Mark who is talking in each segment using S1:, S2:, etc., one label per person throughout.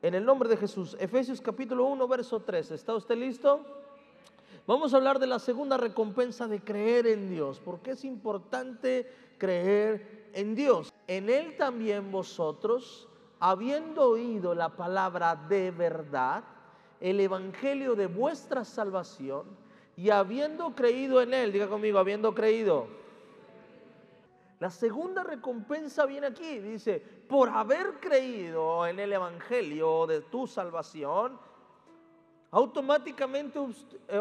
S1: en el nombre de Jesús. Efesios capítulo 1, verso 13. ¿Está usted listo? Vamos a hablar de la segunda recompensa de creer en Dios. ¿Por qué es importante creer en Dios? En Él también vosotros, habiendo oído la palabra de verdad, el evangelio de vuestra salvación, y habiendo creído en Él, diga conmigo, habiendo creído. La segunda recompensa viene aquí, dice, por haber creído en el evangelio de tu salvación, automáticamente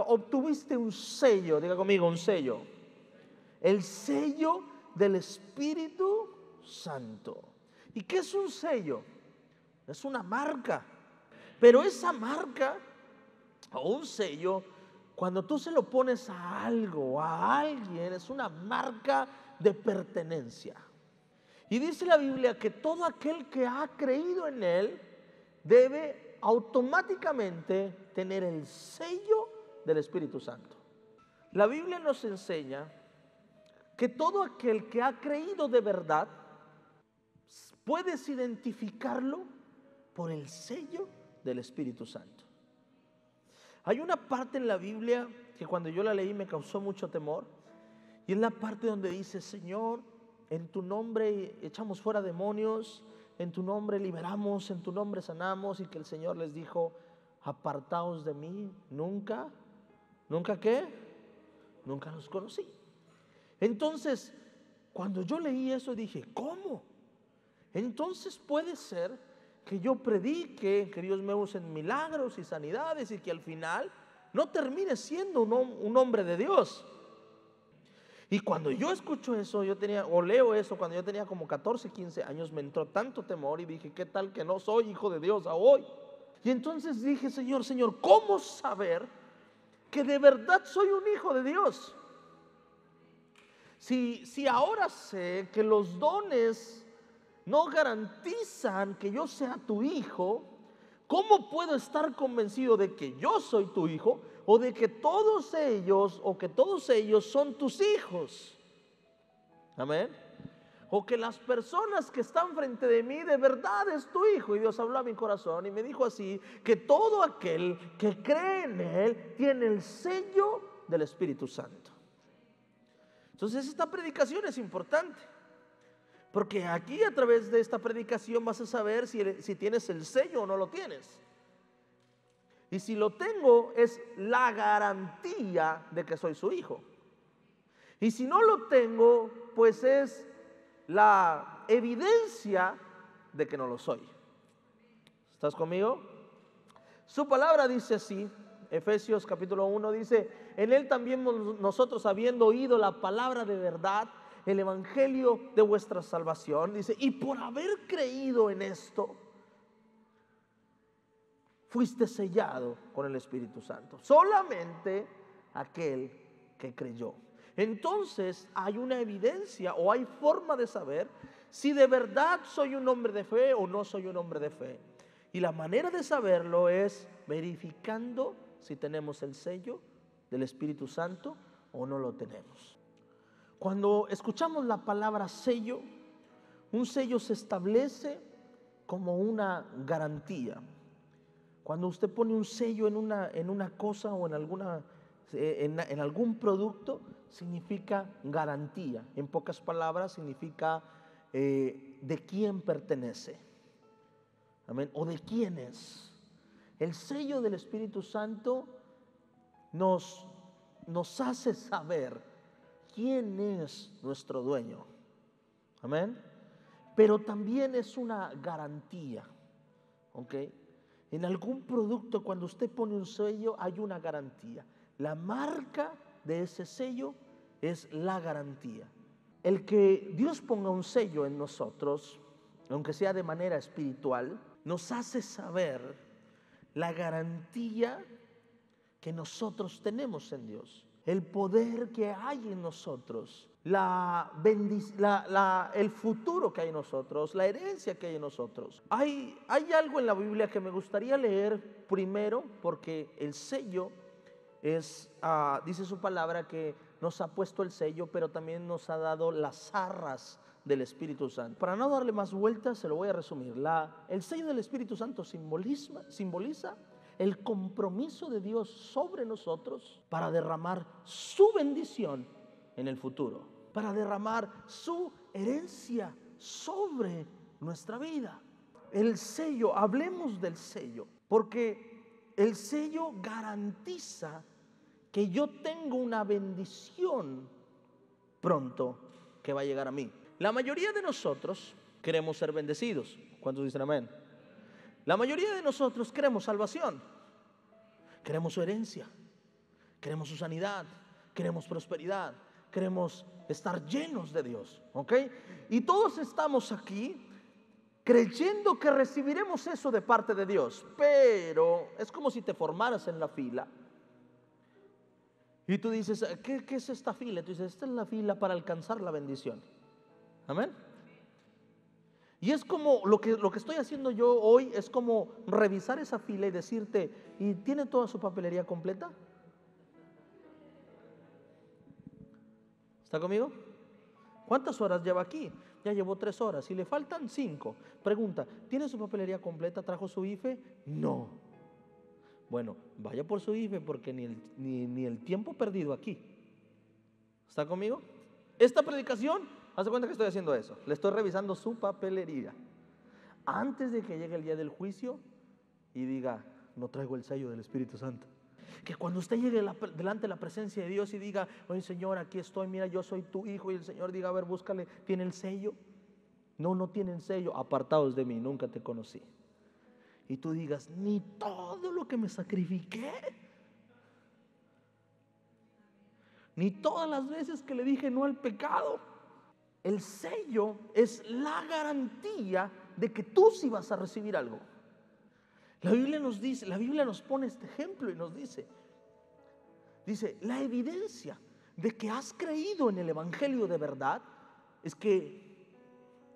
S1: obtuviste un sello, diga conmigo, un sello. El sello del Espíritu Santo. ¿Y qué es un sello? Es una marca. Pero esa marca o un sello, cuando tú se lo pones a algo, a alguien, es una marca de pertenencia. Y dice la Biblia que todo aquel que ha creído en Él debe automáticamente tener el sello del Espíritu Santo. La Biblia nos enseña que todo aquel que ha creído de verdad, puedes identificarlo por el sello del Espíritu Santo. Hay una parte en la Biblia que cuando yo la leí me causó mucho temor, y es la parte donde dice: Señor, en tu nombre echamos fuera demonios, en tu nombre liberamos, en tu nombre sanamos, y que el Señor les dijo: apartaos de mí, nunca ¿qué? Nunca los conocí. Entonces, cuando yo leí eso dije: ¿cómo? Entonces puede ser que yo predique, que Dios me use en milagros y sanidades, y que al final no termine siendo un hombre de Dios. Y cuando yo escucho eso, leo eso, cuando yo tenía como 14, 15 años, me entró tanto temor y dije: ¿qué tal que no soy hijo de Dios a hoy? Y entonces dije: Señor, ¿cómo saber que de verdad soy un hijo de Dios? Si ahora sé que los dones no garantizan que yo sea tu hijo, ¿cómo puedo estar convencido de que yo soy tu hijo, o de que todos ellos son tus hijos? Amén. O que las personas que están frente de mí de verdad es tu hijo. Y Dios habló a mi corazón y me dijo así: que todo aquel que cree en Él tiene el sello del Espíritu Santo. Entonces esta predicación es importante, porque aquí a través de esta predicación vas a saber si tienes el sello o no lo tienes. Y si lo tengo, es la garantía de que soy su hijo. Y si no lo tengo, pues es la evidencia de que no lo soy. ¿Estás conmigo? Su palabra dice así, Efesios capítulo 1 dice: en Él también nosotros, habiendo oído la palabra de verdad, el evangelio de vuestra salvación, dice, y por haber creído en esto, fuiste sellado con el Espíritu Santo. Solamente aquel que creyó. Entonces hay una evidencia, o hay forma de saber si de verdad soy un hombre de fe o no soy un hombre de fe. Y la manera de saberlo es verificando si tenemos el sello del Espíritu Santo o no lo tenemos. Cuando escuchamos la palabra sello, un sello se establece como una garantía. Cuando usted pone un sello en una cosa o en algún producto, significa garantía. En pocas palabras, significa de quién pertenece. Amén. O de quién es. El sello del Espíritu Santo nos hace saber quién es nuestro dueño. Amén. Pero también es una garantía. ¿Ok? En algún producto, cuando usted pone un sello, hay una garantía. La marca de ese sello es la garantía. El que Dios ponga un sello en nosotros, aunque sea de manera espiritual, nos hace saber la garantía que nosotros tenemos en Dios, el poder que hay en nosotros, el futuro que hay en nosotros, la herencia que hay en nosotros. Hay algo en la Biblia que me gustaría leer primero, porque el sello dice su palabra que nos ha puesto el sello, pero también nos ha dado las arras del Espíritu Santo. Para no darle más vueltas, se lo voy a resumir. El sello del Espíritu Santo simboliza el compromiso de Dios sobre nosotros para derramar su bendición en el futuro, para derramar su herencia sobre nuestra vida. El sello, hablemos del sello, porque el sello garantiza que yo tengo una bendición pronto que va a llegar a mí. La mayoría de nosotros queremos ser bendecidos. ¿Cuántos dicen amén? La mayoría de nosotros queremos salvación, queremos su herencia, queremos su sanidad, queremos prosperidad, queremos estar llenos de Dios, ¿ok? Y todos estamos aquí creyendo que recibiremos eso de parte de Dios, pero es como si te formaras en la fila y tú dices, ¿qué es esta fila? Tú dices, esta es la fila para alcanzar la bendición. Amén. Y es como lo que estoy haciendo yo hoy, es como revisar esa fila y decirte, ¿y tiene toda su papelería completa? ¿Está conmigo? ¿Cuántas horas lleva aquí? Ya llevó 3 horas y le faltan 5. Pregunta, ¿tiene su papelería completa? ¿Trajo su IFE? No. Bueno, vaya por su IFE porque ni el tiempo perdido aquí. ¿Está conmigo? Esta predicación, haz de cuenta que estoy haciendo eso. Le estoy revisando su papelería antes de que llegue el día del juicio y diga, no traigo el sello del Espíritu Santo. Que cuando usted llegue delante de la presencia de Dios y diga, oye Señor, aquí estoy, mira, yo soy tu hijo, y el Señor diga, a ver, búscale, ¿tiene el sello? No tienen sello, apartados de mí, nunca te conocí. Y tú digas, ni todo lo que me sacrifiqué, ni todas las veces que le dije no al pecado. El sello es la garantía de que tú sí vas a recibir algo. La Biblia nos dice, la Biblia nos pone este ejemplo y nos dice, la evidencia de que has creído en el Evangelio de verdad es que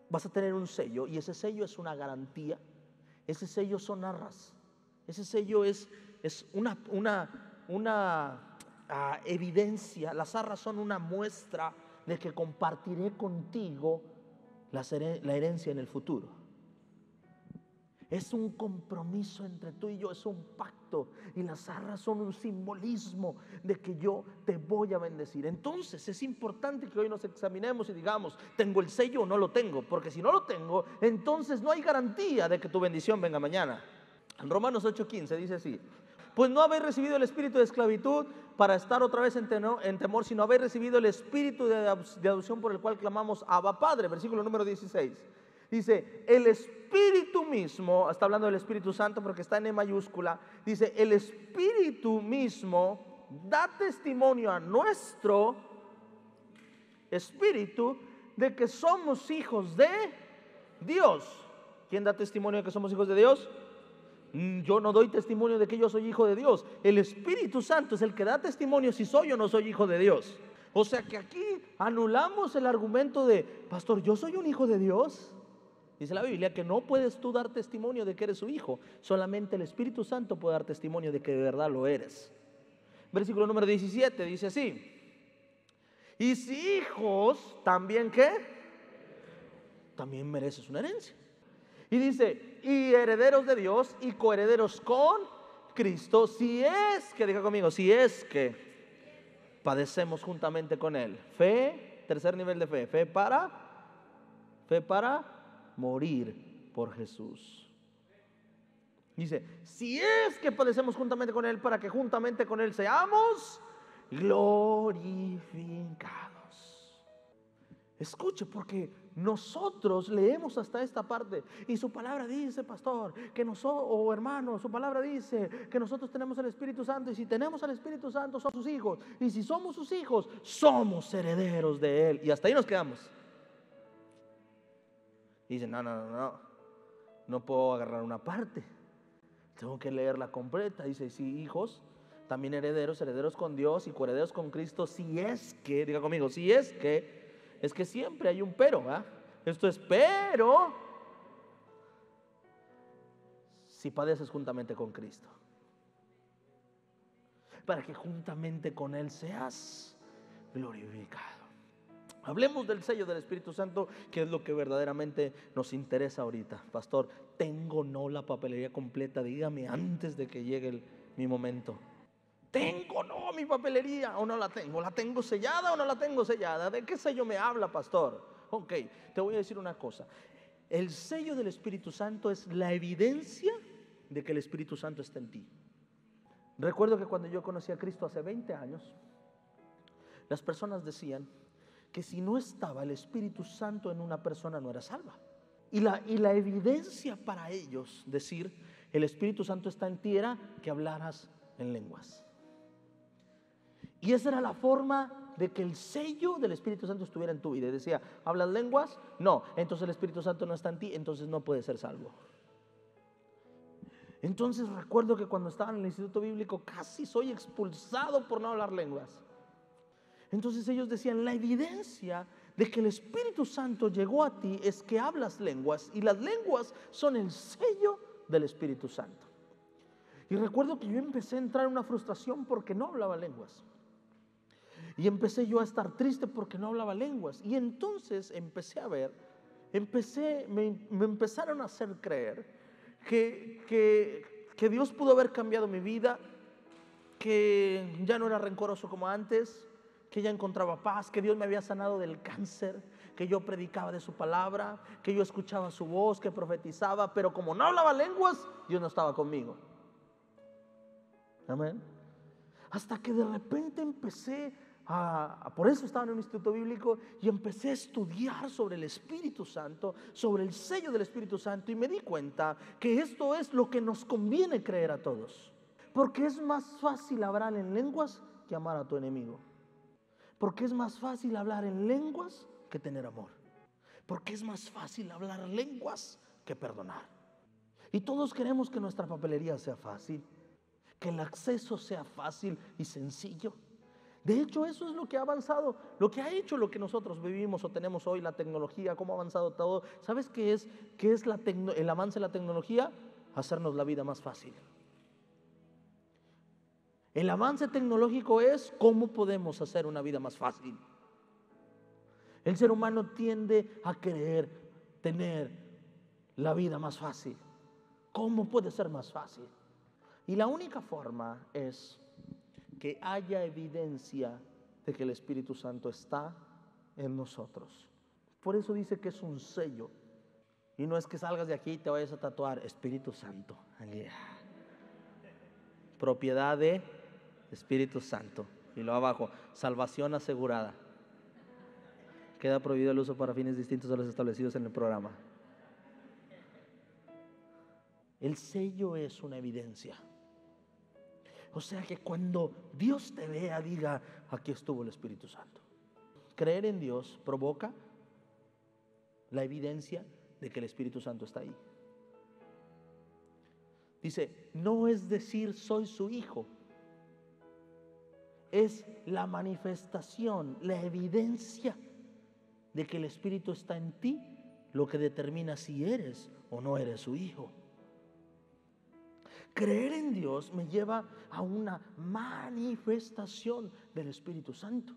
S1: vas a tener un sello, y ese sello es una garantía, ese sello son arras, ese sello es una evidencia, las arras son una muestra de que compartiré contigo la herencia en el futuro. Es un compromiso entre tú y yo, es un pacto, y las arras son un simbolismo de que yo te voy a bendecir. Entonces es importante que hoy nos examinemos y digamos, ¿tengo el sello o no lo tengo? Porque si no lo tengo, entonces no hay garantía de que tu bendición venga mañana. En Romanos 8:15 dice así, pues no habéis recibido el espíritu de esclavitud para estar otra vez en temor, sino habéis recibido el espíritu de adopción por el cual clamamos Abba Padre. Versículo número 16. Dice, el Espíritu mismo, está hablando del Espíritu Santo porque está en E mayúscula, dice, el Espíritu mismo da testimonio a nuestro espíritu de que somos hijos de Dios. ¿Quién da testimonio de que somos hijos de Dios? Yo no doy testimonio de que yo soy hijo de Dios. El Espíritu Santo es el que da testimonio si soy o no soy hijo de Dios. O sea que aquí anulamos el argumento de, pastor, ¿yo soy un hijo de Dios? Dice la Biblia que no puedes tú dar testimonio de que eres su hijo, solamente el Espíritu Santo puede dar testimonio de que de verdad lo eres. Versículo número 17 dice así, y si hijos, ¿también qué? También mereces una herencia. Y dice, y herederos de Dios y coherederos con Cristo, si es que, diga conmigo, si es que padecemos juntamente con Él. Fe, tercer nivel de fe, fe para morir por Jesús. Dice, si es que padecemos juntamente con Él, para que juntamente con Él seamos glorificados. Escuche, porque nosotros leemos hasta esta parte y su palabra dice, pastor, que nosotros, o hermano, su palabra dice que nosotros tenemos el Espíritu Santo, y si tenemos al Espíritu Santo somos sus hijos, y si somos sus hijos somos herederos de Él. Y hasta ahí nos quedamos. Dice, no puedo agarrar una parte, tengo que leerla completa. Dice, sí, hijos, también herederos con Dios y coherederos con Cristo, si es que, diga conmigo, si es que siempre hay un pero, ¿verdad? Esto es, pero si padeces juntamente con Cristo, para que juntamente con Él seas glorificado. Hablemos del sello del Espíritu Santo, que es lo que verdaderamente nos interesa ahorita. Pastor, ¿tengo o no la papelería completa? Dígame antes de que llegue mi momento. ¿Tengo o no mi papelería o no la tengo? ¿La tengo sellada o no la tengo sellada? ¿De qué sello me habla, pastor? Ok, te voy a decir una cosa. El sello del Espíritu Santo es la evidencia de que el Espíritu Santo está en ti. Recuerdo que cuando yo conocí a Cristo hace 20 años, las personas decían que si no estaba el Espíritu Santo en una persona no era salva. Y la evidencia para ellos decir el Espíritu Santo está en ti era que hablaras en lenguas. Y esa era la forma de que el sello del Espíritu Santo estuviera en tu vida. Y decía, ¿hablas lenguas? No, entonces el Espíritu Santo no está en ti, entonces no puedes ser salvo. Entonces recuerdo que cuando estaba en el instituto bíblico casi soy expulsado por no hablar lenguas. Entonces ellos decían, la evidencia de que el Espíritu Santo llegó a ti es que hablas lenguas, y las lenguas son el sello del Espíritu Santo. Y recuerdo que yo empecé a entrar en una frustración porque no hablaba lenguas. Y empecé yo a estar triste porque no hablaba lenguas. Y entonces empecé a ver, me empezaron a hacer creer que Dios pudo haber cambiado mi vida, que ya no era rencoroso como antes, que ya encontraba paz, que Dios me había sanado del cáncer, que yo predicaba de su palabra, que yo escuchaba su voz, que profetizaba, pero como no hablaba lenguas, Dios no estaba conmigo. Amén. Hasta que de repente empecé por eso estaba en un instituto bíblico y empecé a estudiar sobre el Espíritu Santo, sobre el sello del Espíritu Santo, y me di cuenta que esto es lo que nos conviene creer a todos, porque es más fácil hablar en lenguas que amar a tu enemigo, porque es más fácil hablar en lenguas que tener amor, porque es más fácil hablar lenguas que perdonar. Y todos queremos que nuestra papelería sea fácil, que el acceso sea fácil y sencillo. De hecho, eso es lo que ha avanzado, lo que ha hecho lo que nosotros vivimos o tenemos hoy, la tecnología, cómo ha avanzado todo. ¿Sabes qué es el avance de la tecnología? Hacernos la vida más fácil. El avance tecnológico es cómo podemos hacer una vida más fácil. El ser humano tiende a querer tener la vida más fácil. ¿Cómo puede ser más fácil? Y la única forma es que haya evidencia de que el Espíritu Santo está en nosotros. Por eso dice que es un sello. Y no es que salgas de aquí y te vayas a tatuar Espíritu Santo. Propiedad de Espíritu Santo. Y luego abajo, salvación asegurada. Queda prohibido el uso para fines distintos a los establecidos en el programa. El sello es una evidencia. O sea que cuando Dios te vea, diga, aquí estuvo el Espíritu Santo. Creer en Dios provoca la evidencia de que el Espíritu Santo está ahí. Dice, no es decir soy su hijo, es la manifestación, la evidencia de que el Espíritu está en ti, lo que determina si eres o no eres su hijo. Creer en Dios me lleva a una manifestación del Espíritu Santo.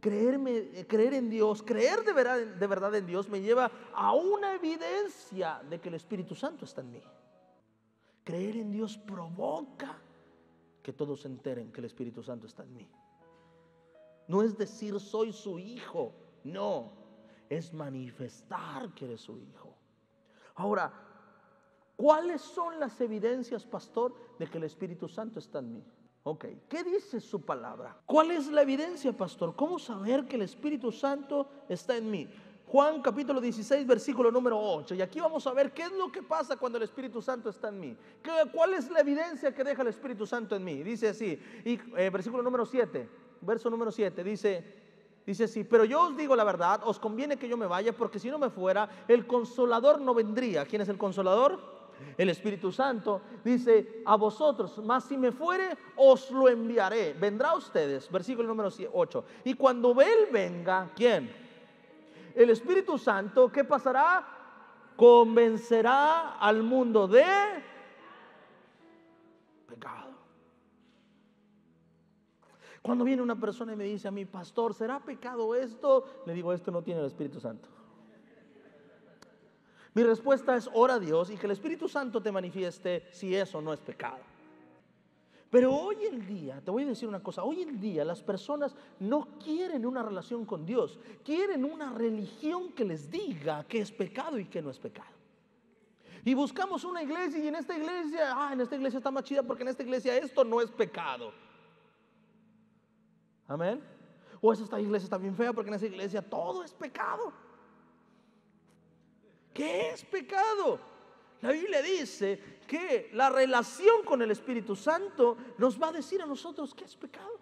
S1: Creer en Dios, creer de verdad en Dios me lleva a una evidencia de que el Espíritu Santo está en mí. Creer en Dios provoca que todos se enteren que el Espíritu Santo está en mí. No es decir soy su hijo, no, es manifestar que eres su hijo. Ahora, ¿cuáles son las evidencias, pastor, de que el Espíritu Santo está en mí? Ok, ¿qué dice su palabra? ¿Cuál es la evidencia, pastor? ¿Cómo saber que el Espíritu Santo está en mí? Juan capítulo 16, versículo número 8. Y aquí vamos a ver qué es lo que pasa cuando el Espíritu Santo está en mí. ¿Cuál es la evidencia que deja el Espíritu Santo en mí? Dice así, y versículo número 7, verso número 7, dice así, pero yo os digo la verdad, os conviene que yo me vaya, porque si no me fuera, el Consolador no vendría. ¿Quién es el Consolador? El Espíritu Santo. Dice, a vosotros, mas si me fuere, os lo enviaré. Vendrá a ustedes, versículo número 8. Y cuando Él venga, ¿quién? El Espíritu Santo, ¿qué pasará? Convencerá al mundo de pecado. Cuando viene una persona y me dice a mí, pastor, ¿será pecado esto? Le digo, esto no tiene el Espíritu Santo. Mi respuesta es, ora a Dios y que el Espíritu Santo te manifieste si eso no es pecado. Pero hoy en día, te voy a decir una cosa, hoy en día las personas no quieren una relación con Dios, quieren una religión que les diga que es pecado y que no es pecado. Y buscamos una iglesia y en esta iglesia está más chida porque en esta iglesia esto no es pecado. Amén. O esta iglesia está bien fea porque en esa iglesia todo es pecado. ¿Qué es pecado? La Biblia dice que la relación con el Espíritu Santo nos va a decir a nosotros qué es pecado.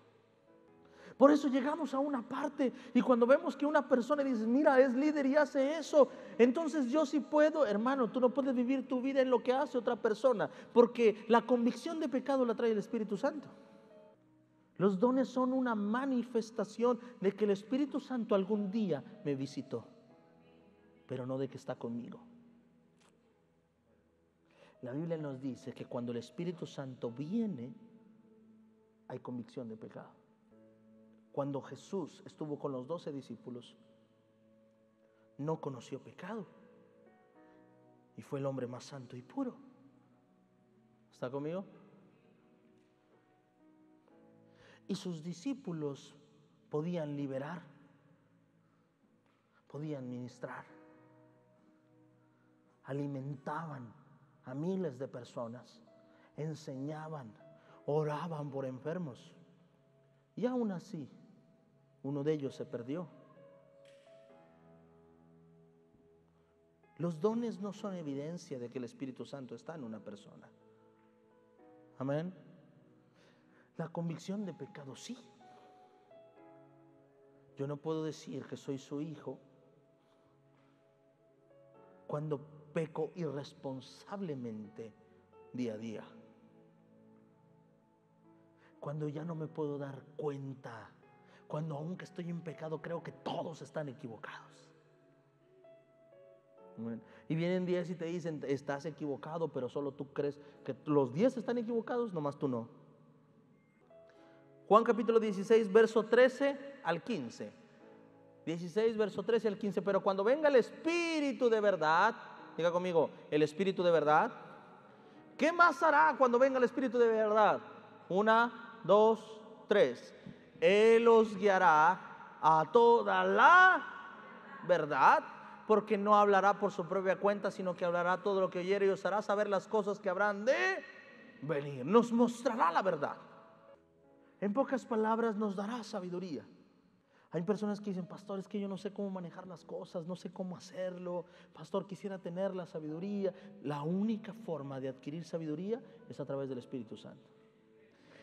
S1: Por eso llegamos a una parte y cuando vemos que una persona dice, mira, es líder y hace eso, entonces yo sí puedo. Hermano, tú no puedes vivir tu vida en lo que hace otra persona, porque la convicción de pecado la trae el Espíritu Santo. Los dones son una manifestación de que el Espíritu Santo algún día me visitó, pero no de que está conmigo. La Biblia nos dice que cuando el Espíritu Santo viene, hay convicción de pecado. Cuando Jesús estuvo con los 12 discípulos, no conoció pecado y fue el hombre más santo y puro. ¿Está conmigo? Y sus discípulos podían liberar, podían ministrar, alimentaban a miles de personas, enseñaban, oraban por enfermos. Y aún así, uno de ellos se perdió. Los dones no son evidencia de que el Espíritu Santo está en una persona. Amén. La convicción de pecado sí. Yo no puedo decir que soy su hijo cuando peco irresponsablemente día a día. Cuando ya no me puedo dar cuenta. Cuando aunque estoy en pecado creo que todos están equivocados. Y vienen 10 y te dicen, estás equivocado, pero solo tú crees que los 10 están equivocados, nomás tú no. Juan capítulo 16, verso 13 al 15. 16, verso 13 al 15. Pero cuando venga el Espíritu de verdad, diga conmigo, el Espíritu de verdad. ¿Qué más hará cuando venga el Espíritu de verdad? 1, 2, 3. Él os guiará a toda la verdad, porque no hablará por su propia cuenta, sino que hablará todo lo que oyere y os hará saber las cosas que habrán de venir. Nos mostrará la verdad. En pocas palabras, nos dará sabiduría. Hay personas que dicen, pastor, es que yo no sé cómo manejar las cosas, no sé cómo hacerlo. Pastor, quisiera tener la sabiduría. La única forma de adquirir sabiduría es a través del Espíritu Santo.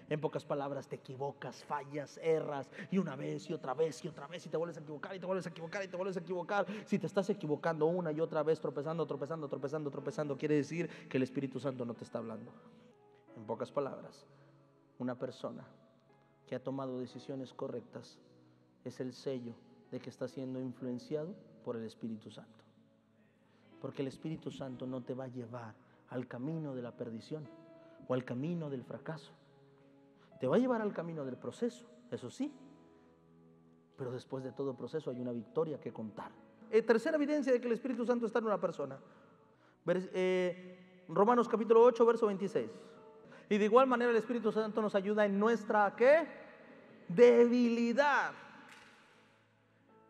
S1: En pocas palabras, te equivocas, fallas, erras, y una vez y otra vez y otra vez, y te vuelves a equivocar y te vuelves a equivocar y te vuelves a equivocar. Si te estás equivocando una y otra vez, tropezando, quiere decir que el Espíritu Santo no te está hablando. En pocas palabras, una persona que ha tomado decisiones correctas es el sello de que está siendo influenciado por el Espíritu Santo. Porque el Espíritu Santo no te va a llevar al camino de la perdición o al camino del fracaso. Te va a llevar al camino del proceso, eso sí, pero después de todo proceso hay una victoria que contar. Tercera evidencia de que el Espíritu Santo está en una persona. Romanos capítulo 8, verso 26. Y de igual manera el Espíritu Santo nos ayuda en nuestra, ¿qué? Debilidad.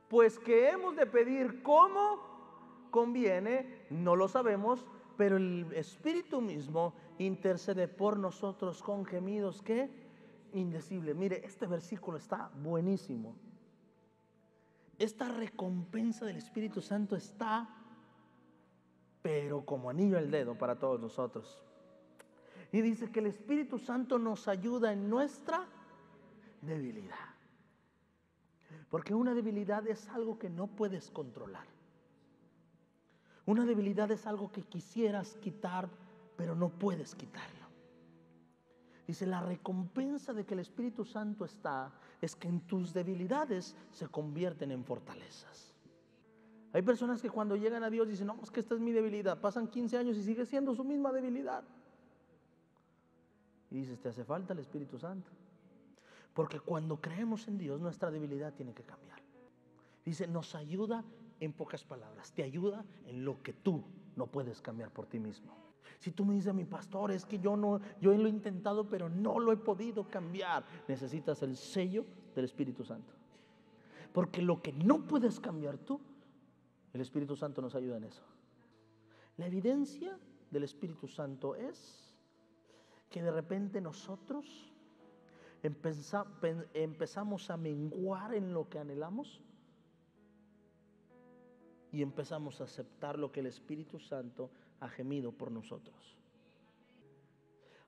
S1: Pues que hemos de pedir como conviene, no lo sabemos, pero el Espíritu mismo intercede por nosotros con gemidos, ¿qué? Indecible. Mire, este versículo está buenísimo. Esta recompensa del Espíritu Santo está, pero como anillo al dedo para todos nosotros. Y dice que el Espíritu Santo nos ayuda en nuestra debilidad. Porque una debilidad es algo que no puedes controlar. Una debilidad es algo que quisieras quitar, pero no puedes quitarlo. Dice, la recompensa de que el Espíritu Santo está es que en tus debilidades se convierten en fortalezas. Hay personas que cuando llegan a Dios dicen, no, es que esta es mi debilidad. Pasan 15 años y sigue siendo su misma debilidad. Y dices, te hace falta el Espíritu Santo. Porque cuando creemos en Dios, nuestra debilidad tiene que cambiar. Dice, nos ayuda, en pocas palabras, te ayuda en lo que tú no puedes cambiar por ti mismo. Si tú me dices, mi pastor, es que yo lo he intentado, pero no lo he podido cambiar, necesitas el sello del Espíritu Santo. Porque lo que no puedes cambiar tú, el Espíritu Santo nos ayuda en eso. La evidencia del Espíritu Santo es que de repente nosotros empezamos a menguar en lo que anhelamos y empezamos a aceptar lo que el Espíritu Santo ha gemido por nosotros.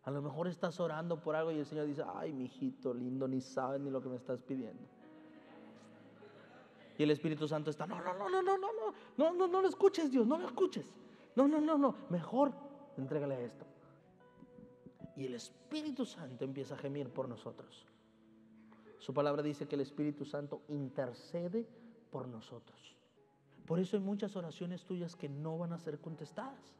S1: A lo mejor estás orando por algo y el Señor dice, ay, mi hijito lindo, ni sabes ni lo que me estás pidiendo. Y el Espíritu Santo está, no lo escuches, Dios, no lo escuches. No, mejor entrégale esto. Y el Espíritu Santo empieza a gemir por nosotros. Su palabra dice que el Espíritu Santo intercede por nosotros. Por eso hay muchas oraciones tuyas que no van a ser contestadas.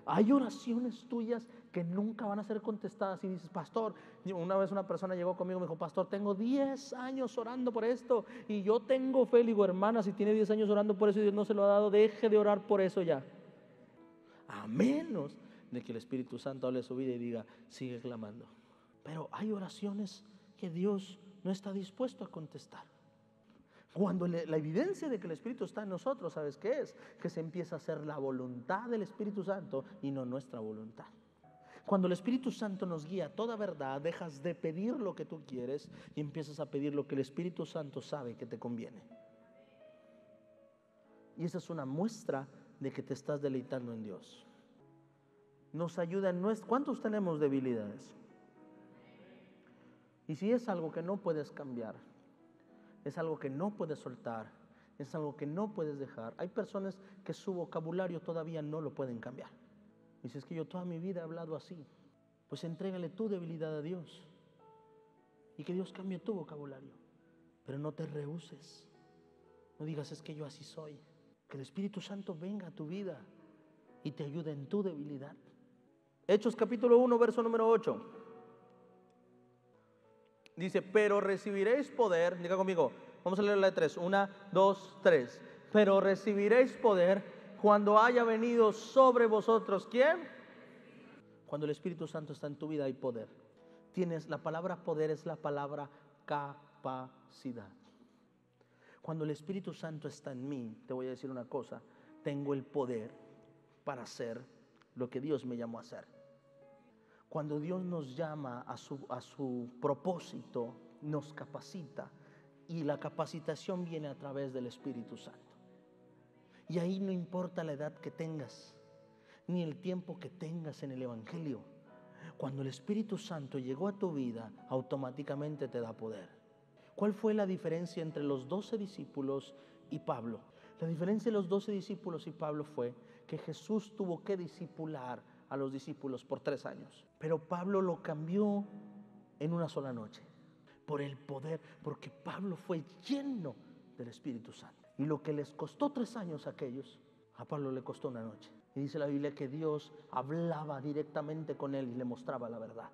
S1: Hay oraciones tuyas que nunca van a ser contestadas. Y dices, pastor, una vez una persona llegó conmigo y me dijo, pastor, tengo 10 años orando por esto y yo tengo fe. Le digo, hermana, si tiene 10 años orando por eso y Dios no se lo ha dado, deje de orar por eso ya. A menos de que el Espíritu Santo hable a su vida y diga, sigue clamando. Pero hay oraciones que Dios no está dispuesto a contestar. Cuando la evidencia de que el Espíritu está en nosotros, ¿sabes qué es? Que se empieza a hacer la voluntad del Espíritu Santo y no nuestra voluntad. Cuando el Espíritu Santo nos guía a toda verdad, dejas de pedir lo que tú quieres y empiezas a pedir lo que el Espíritu Santo sabe que te conviene. Y esa es una muestra de que te estás deleitando en Dios. Nos ayuda en nuestro... ¿Cuántos tenemos debilidades? Y si es algo que no puedes cambiar, es algo que no puedes soltar, es algo que no puedes dejar. Hay personas que su vocabulario todavía no lo pueden cambiar. Dices que yo toda mi vida he hablado así. Pues entrégale tu debilidad a Dios y que Dios cambie tu vocabulario. Pero no te rehúses. No digas, es que yo así soy. Que el Espíritu Santo venga a tu vida y te ayude en tu debilidad. Hechos capítulo 1, verso número 8. Dice, pero recibiréis poder, diga conmigo, vamos a leer la de 3, 1, 2, 3. Pero recibiréis poder cuando haya venido sobre vosotros, ¿quién? Cuando el Espíritu Santo está en tu vida hay poder. La palabra poder es la palabra capacidad. Cuando el Espíritu Santo está en mí, te voy a decir una cosa, tengo el poder para hacer lo que Dios me llamó a hacer. Cuando Dios nos llama a su propósito, nos capacita. Y la capacitación viene a través del Espíritu Santo. Y ahí no importa la edad que tengas, ni el tiempo que tengas en el Evangelio. Cuando el Espíritu Santo llegó a tu vida, automáticamente te da poder. ¿Cuál fue la diferencia entre los 12 discípulos y Pablo? La diferencia de los 12 discípulos y Pablo fue que Jesús tuvo que discipular a los discípulos por 3 años. Pero Pablo lo cambió en una sola noche. Por el poder, porque Pablo fue lleno del Espíritu Santo. Y lo que les costó 3 años a aquellos, a Pablo le costó una noche. Y dice la Biblia que Dios hablaba directamente con él y le mostraba la verdad.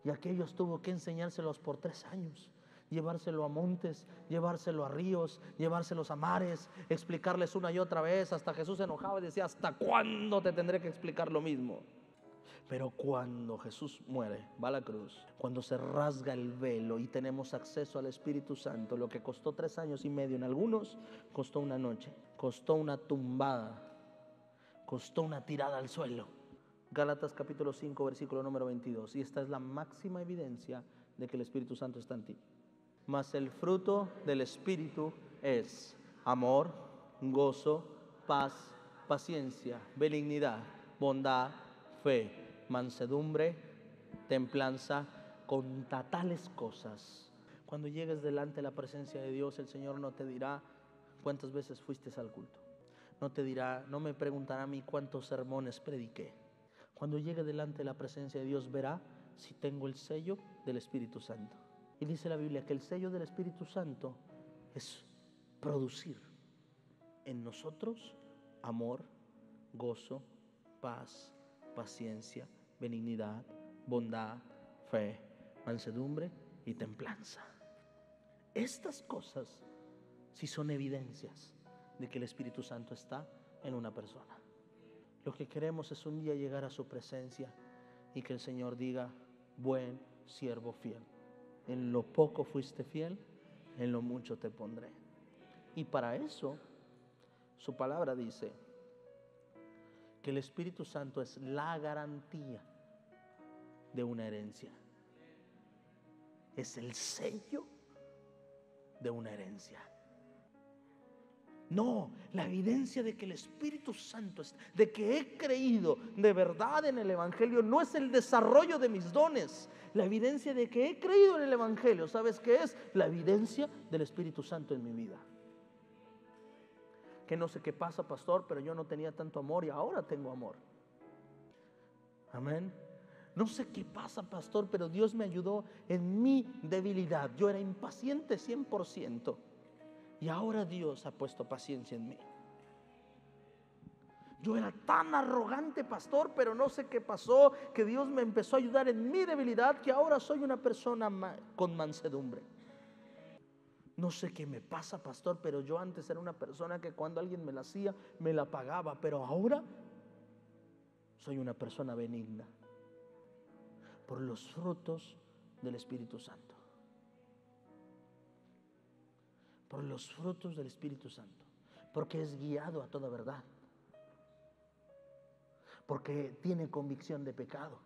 S1: Y aquellos tuvo que enseñárselos por 3 años. Llevárselo a montes, llevárselo a ríos, llevárselos a mares, explicarles una y otra vez. Hasta Jesús se enojaba y decía, ¿hasta cuándo te tendré que explicar lo mismo? Pero cuando Jesús muere, va a la cruz, cuando se rasga el velo y tenemos acceso al Espíritu Santo, lo que costó 3 años y medio en algunos, costó una noche, costó una tumbada, costó una tirada al suelo. Gálatas capítulo 5, versículo número 22. Y esta es la máxima evidencia de que el Espíritu Santo está en ti. Mas el fruto del Espíritu es amor, gozo, paz, paciencia, benignidad, bondad, fe, mansedumbre, templanza. Contra tales cosas, cuando llegues delante de la presencia de Dios, el Señor no te dirá cuántas veces fuiste al culto. No te dirá, no me preguntará a mí cuántos sermones prediqué. Cuando llegue delante de la presencia de Dios, verá si tengo el sello del Espíritu Santo. Y dice la Biblia que el sello del Espíritu Santo es producir en nosotros amor, gozo, paz, paciencia, benignidad, bondad, fe, mansedumbre y templanza. Estas cosas sí son evidencias de que el Espíritu Santo está en una persona. Lo que queremos es un día llegar a su presencia y que el Señor diga: buen siervo fiel, en lo poco fuiste fiel, en lo mucho te pondré. Y para eso su palabra dice que el Espíritu Santo es la garantía de una herencia. Es el sello de una herencia. No, la evidencia de que el Espíritu Santo es, de que he creído de verdad en el Evangelio, no es el desarrollo de mis dones. La evidencia de que he creído en el Evangelio, ¿sabes qué es? La evidencia del Espíritu Santo en mi vida. Que no sé qué pasa, pastor, pero yo no tenía tanto amor y ahora tengo amor. Amén. No sé qué pasa, pastor, pero Dios me ayudó en mi debilidad. Yo era impaciente 100%. Y ahora Dios ha puesto paciencia en mí. Yo era tan arrogante, pastor, pero no sé qué pasó, que Dios me empezó a ayudar en mi debilidad, que ahora soy una persona con mansedumbre. No sé qué me pasa, pastor, pero yo antes era una persona que cuando alguien me la hacía, me la pagaba, pero ahora soy una persona benigna. Por los frutos del Espíritu Santo. Por los frutos del Espíritu Santo. Porque es guiado a toda verdad. Porque tiene convicción de pecado.